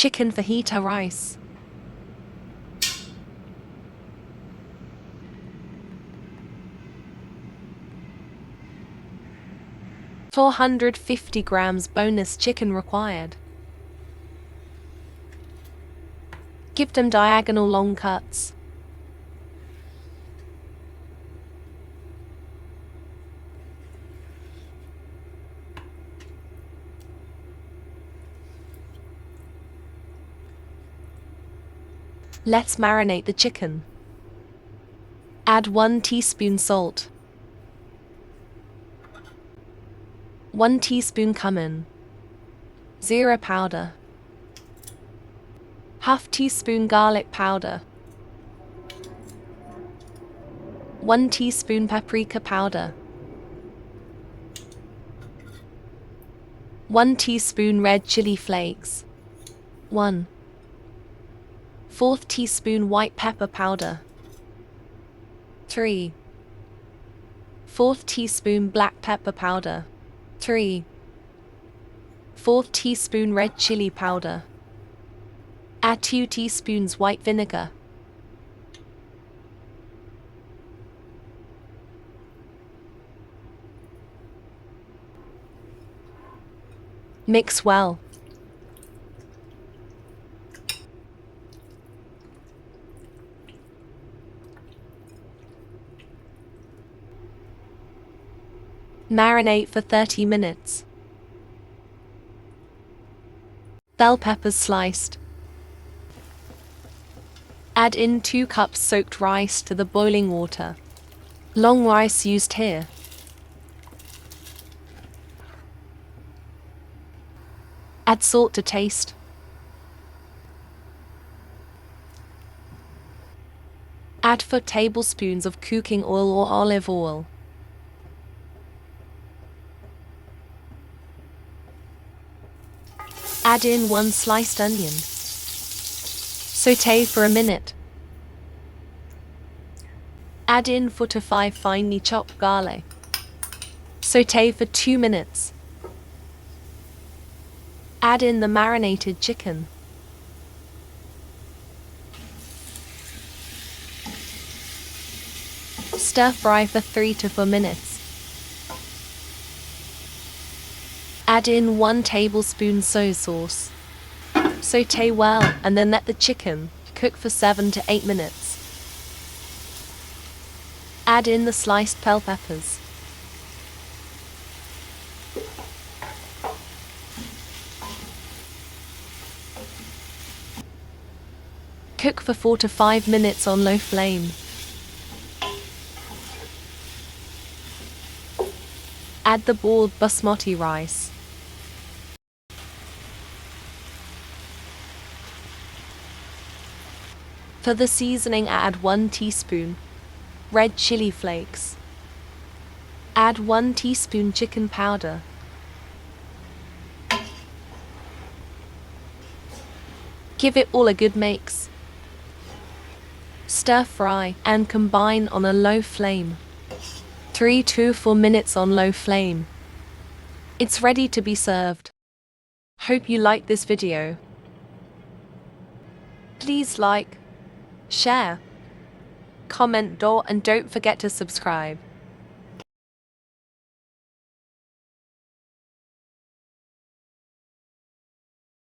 Chicken fajita rice. $450 boneless chicken required. Give them diagonal long cuts. Let's marinate the chicken. Add 1 teaspoon salt, 1 teaspoon cumin, zira powder, ½ teaspoon garlic powder, 1 teaspoon paprika powder, 1 teaspoon red chili flakes, 1/4 teaspoon white pepper powder, 3/4 teaspoon black pepper powder, 3/4 teaspoon red chili powder. Add 2 teaspoons white vinegar. Mix well. Marinate for 30 minutes. Bell peppers sliced. Add in 2 cups soaked rice to the boiling water. Long rice used here. Add salt to taste. Add 4 tablespoons of cooking oil or olive oil. Add in 1 sliced onion. Sauté for a minute. Add in 4 to 5 finely chopped garlic. Sauté for 2 minutes. Add in the marinated chicken. Stir fry for 3 to 4 minutes. Add in 1 tablespoon soy sauce. Sauté well and then let the chicken cook for 7 to 8 minutes. Add in the sliced bell peppers. Cook for 4 to 5 minutes on low flame. Add the boiled basmati rice. For the seasoning, add 1 teaspoon red chili flakes. Add 1 teaspoon chicken powder. Give it all a good mix. Stir fry and combine on a low flame. 3 to 4 minutes on low flame. It's ready to be served. Hope you liked this video. Please like, share, comment, and don't forget to subscribe.